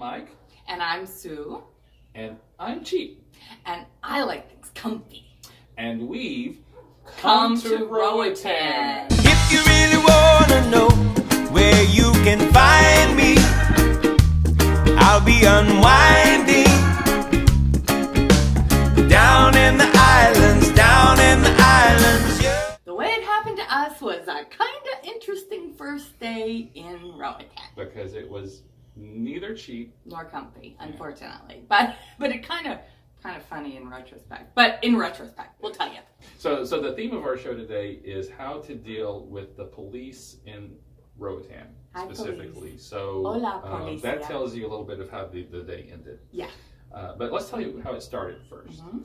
Mike. And I'm Sue. And I'm Cheap. And I like things comfy. And we've come to Roatan. If you really want to know where you can find me, I'll be unwinding down in the islands, yeah. The way it happened to us was a kind of interesting first day in Roatan. Because it was neither cheap nor comfy, unfortunately. But it kind of funny in retrospect. But in retrospect, we'll tell you. So the theme of our show today is how to deal with the police in Roatan specifically. Police. So Hola, policia. that tells you a little bit of how the day ended. Yeah. But let's tell you how it started first. Mm-hmm.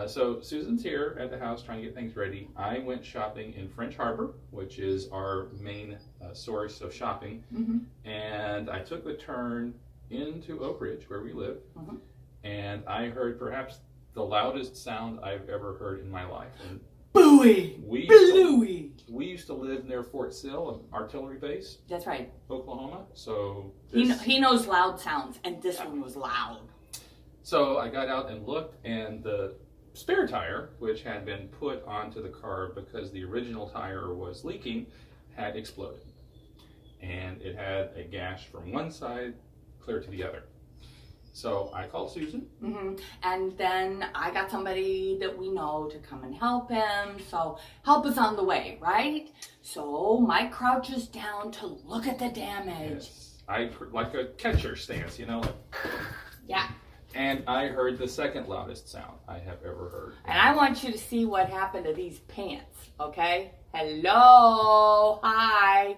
So Susan's here at the house trying to get things ready. I went shopping in French Harbor, which is our main source of shopping. Mm-hmm. And I took the turn into Oak Ridge, where we live. Mm-hmm. And I heard perhaps the loudest sound I've ever heard in my life. And Booey! We used to live near Fort Sill, an artillery base. That's right. Oklahoma. So he knows loud sounds, and this one was loud. So I got out and looked, and the spare tire, which had been put onto the car because the original tire was leaking, had exploded. And it had a gash from one side clear to the other. So I called Susan. Mm-hmm. And then I got somebody that we know to come and help him. So help is on the way, right? So Mike crouches down to look at the damage. Yes. Like a catcher stance, like. Yeah. And I heard the second loudest sound I have ever heard. And I want you to see what happened to these pants, okay? Hello, hi.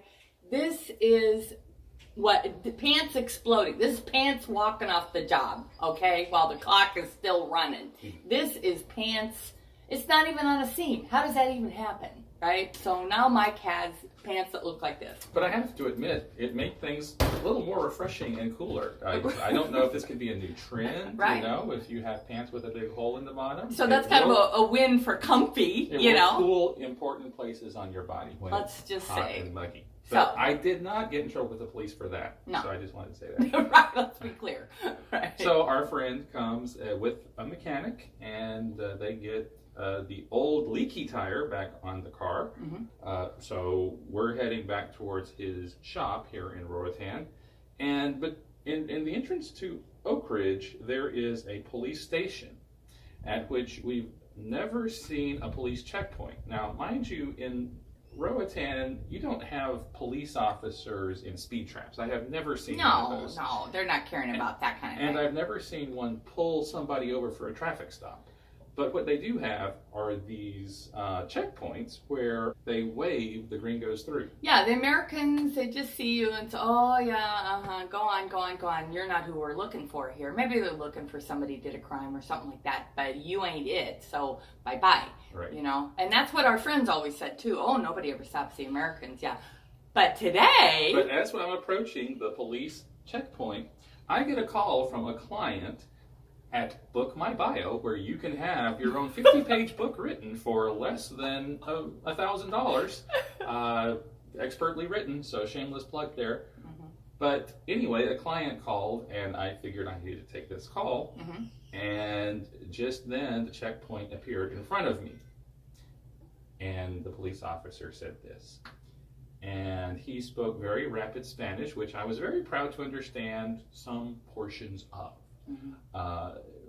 This is the pants exploding. This is pants walking off the job, okay? While the clock is still running. This is pants, it's not even on a seam. How does that even happen, right? So now Mike has pants that look like this. But I have to admit, it made things a little more refreshing and cooler. I don't know if this could be a new trend, right. If you have pants with a big hole in the bottom. So that's kind of a win for comfy, It will cool important places on your body when let's just hot say. And muggy. But I did not get in trouble with the police for that. No. So I just wanted to say that. Right, let's be clear. Right. So our friend comes with a mechanic, and they get the old leaky tire back on the car. Mm-hmm. So we're heading back towards his shop here in Roatan. But in the entrance to Oak Ridge, there is a police station at which we've never seen a police checkpoint. Now, mind you, in Roatan, you don't have police officers in speed traps. I have never seen one of those. No, they're not caring about that kind of thing. And I've never seen one pull somebody over for a traffic stop. But what they do have are these checkpoints where they wave, the green goes through. Yeah, the Americans, they just see you and say, oh yeah, go on. You're not who we're looking for here. Maybe they're looking for somebody who did a crime or something like that, but you ain't it, so bye-bye. Right. And that's what our friends always said too. Oh, nobody ever stops the Americans, yeah. But today... But as I'm approaching the police checkpoint, I get a call from a client at Book My Bio, where you can have your own 50-page book written for less than $1,000. Expertly written, so shameless plug there. Mm-hmm. But anyway, a client called, and I figured I needed to take this call. Mm-hmm. And just then, the checkpoint appeared in front of me. And the police officer said this. And he spoke very rapid Spanish, which I was very proud to understand some portions of. Mm-hmm.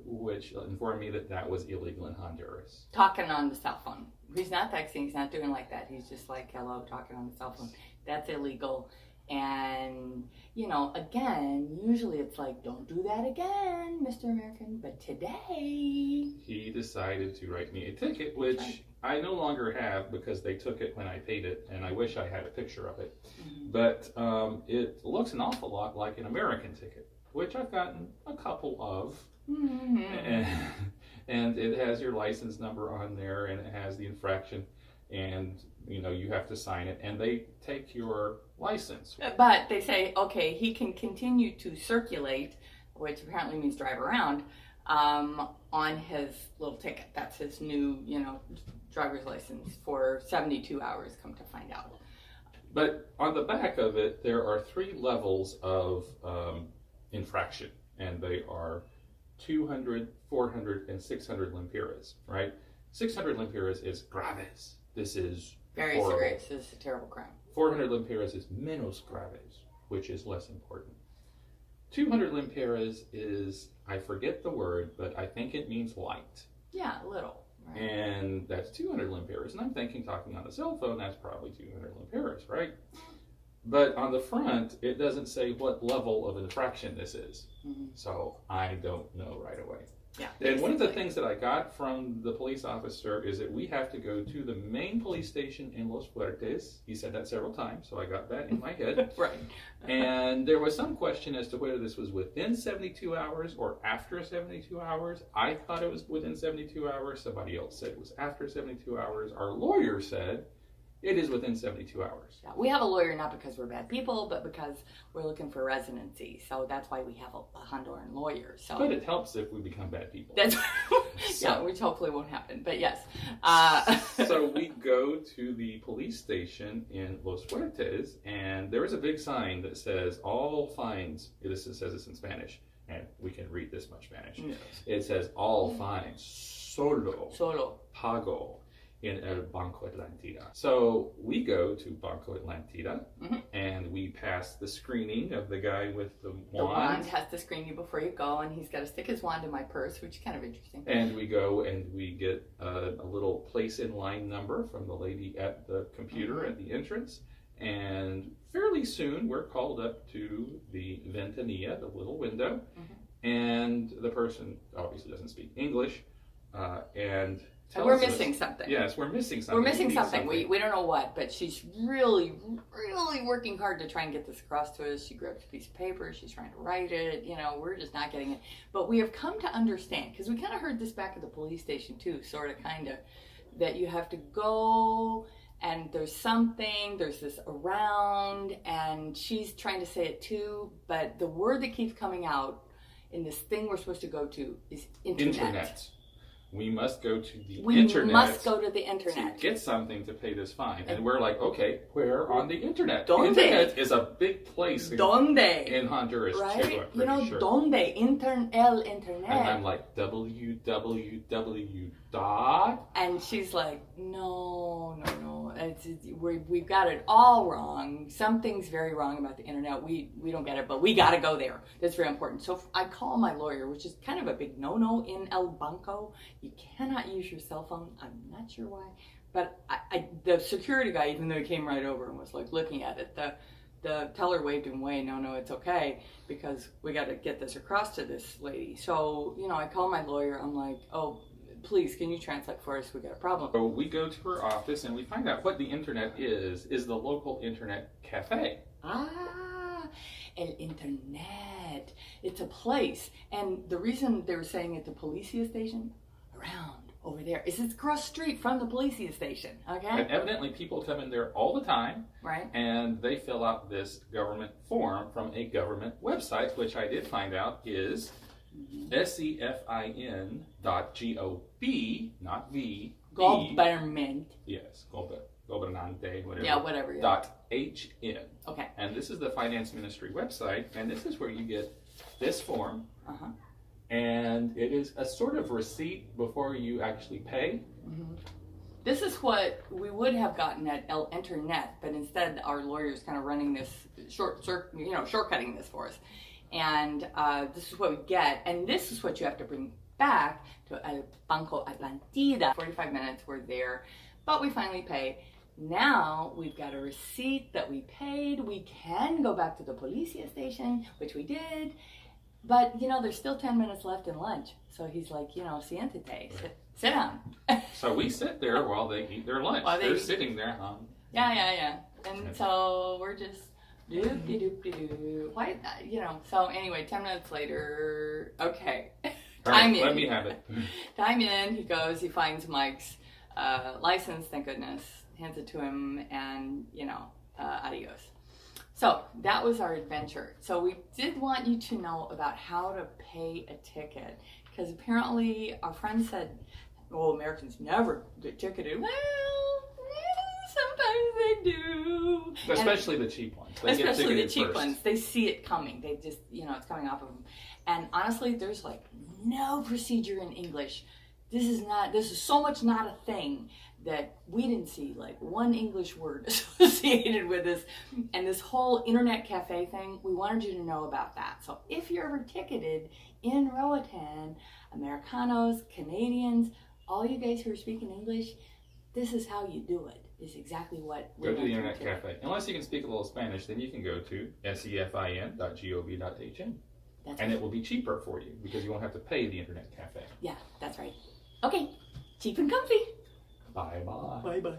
Which informed me that was illegal in Honduras. Talking on the cell phone. He's not texting. He's not doing like that. He's just like, hello, talking on the cell phone. That's illegal. And, again, usually it's like, don't do that again, Mr. American. But today... He decided to write me a ticket, which I no longer have because they took it when I paid it, and I wish I had a picture of it. Mm-hmm. But it looks an awful lot like an American ticket, which I've gotten a couple of. Mm-hmm. And it has your license number on there, and it has the infraction, and you have to sign it, and they take your license. But they say, okay, he can continue to circulate, which apparently means drive around, on his little ticket. That's his new, driver's license for 72 hours, come to find out. But on the back of it, there are 3 levels of infraction, and they are 200, 400, and 600 lempiras, right? 600 lempiras is graves. This is very horrible. serious. This is a terrible crime. 400 lempiras is menos graves, which is less important. 200 lempiras is, I forget the word, but I think it means light. Yeah, a little. Right. And that's 200 lempiras. And I'm thinking, talking on a cell phone, that's probably 200 lempiras, right? But on the front, it doesn't say what level of infraction this is. Mm-hmm. So I don't know right away. Yeah. And one of the things that I got from the police officer is that we have to go to the main police station in Los Fuertes. He said that several times, so I got that in my head. Right. And there was some question as to whether this was within 72 hours or after 72 hours. I thought it was within 72 hours. Somebody else said it was after 72 hours. Our lawyer said it is within 72 hours. Yeah, we have a lawyer not because we're bad people, but because we're looking for residency. So that's why we have a Honduran lawyer. So, but it helps if we become bad people. That's yeah, which hopefully won't happen. But yes. So we go to the police station in Los Fuertes, and there is a big sign that says all fines. This says it's in Spanish, and we can read this much Spanish. Yes. It says all fines solo pago in El Banco Atlantida. So we go to Banco Atlantida, mm-hmm. and we pass the screening of the guy with the wand. The wand has to screen you before you go, and he's got to stick his wand in my purse, which is kind of interesting. And we go and we get a little place in line number from the lady at the computer mm-hmm. at the entrance, and fairly soon we're called up to the ventanilla, the little window, mm-hmm. and the person obviously doesn't speak English, and we're missing something. Yes, we're missing something. We're missing something. We don't know what, but she's really, really working hard to try and get this across to us. She grabs a piece of paper. She's trying to write it. You know, we're just not getting it. But we have come to understand, because we kind of heard this back at the police station too, sort of, kind of, that you have to go and there's this around, and she's trying to say it too, but the word that keeps coming out in this thing we're supposed to go to is internet. We must go to the internet. We must go to the internet. To get something to pay this fine. And we're like, okay, where on the internet? Donde? The internet is a big place in Honduras, right? too, I'm pretty sure. Donde? El internet. And I'm like, www. And she's like, no. We've got it all wrong. Something's very wrong about the internet. We don't get it, but we got to go there. That's very important. So I call my lawyer, which is kind of a big no-no in El Banco. You cannot use your cell phone. I'm not sure why. But the security guy, even though he came right over and was like looking at it, the teller waved him away. No, it's okay, because we got to get this across to this lady. So, I call my lawyer. I'm like, oh, please, can you translate for us? We got a problem. So we go to her office and we find out what the internet is the local internet cafe. El internet. It's a place. And the reason they were saying at the policia station, around over there, is it's across the street from the policia station, okay? And evidently people come in there all the time. Right. And they fill out this government form from a government website, which I did find out is SEFIN.GOB, not V. Government. Yes, Gobernante, whatever. Yeah, whatever. Yeah. .HN. Okay. And this is the Finance Ministry website, and this is where you get this form. Uh-huh. And it is a sort of receipt before you actually pay. Mm-hmm. This is what we would have gotten at El Internet, but instead our lawyer's kind of running this shortcutting this for us. And this is what we get, and this is what you have to bring back to El Banco Atlantida. 45 minutes, we're there, but we finally pay. Now we've got a receipt that we paid. We can go back to the policia station, which we did, but there's still 10 minutes left in lunch. So he's like, siéntate, sit down. So we sit there while they eat their lunch. They're sitting there. Yeah. And so we're just doop-de-doop-de-doo. Why, so anyway, 10 minutes later, okay. Time in. Let me have it. Time in, he goes, he finds Mike's license, thank goodness, hands it to him, and, adios. So that was our adventure. So we did want you to know about how to pay a ticket, because apparently our friend said, Americans never get ticketed. Well, sometimes they do. Especially the cheap ones. They get Especially the ticketed cheap first. ones. They see it coming. They just, it's coming off of them. And honestly, there's like no procedure in English. This is so much not a thing that we didn't see like one English word associated with this. And this whole internet cafe thing, we wanted you to know about that. So if you're ever ticketed in Roatan, Americanos, Canadians, all you guys who are speaking English, this is how you do it. Is exactly what we Go to the want you internet cafe. Unless you can speak a little Spanish, then you can go to sefin.gov.hn. That's And right. it will be cheaper for you because you won't have to pay the internet cafe. Yeah, that's right. Okay, cheap and comfy. Bye-bye. Bye-bye.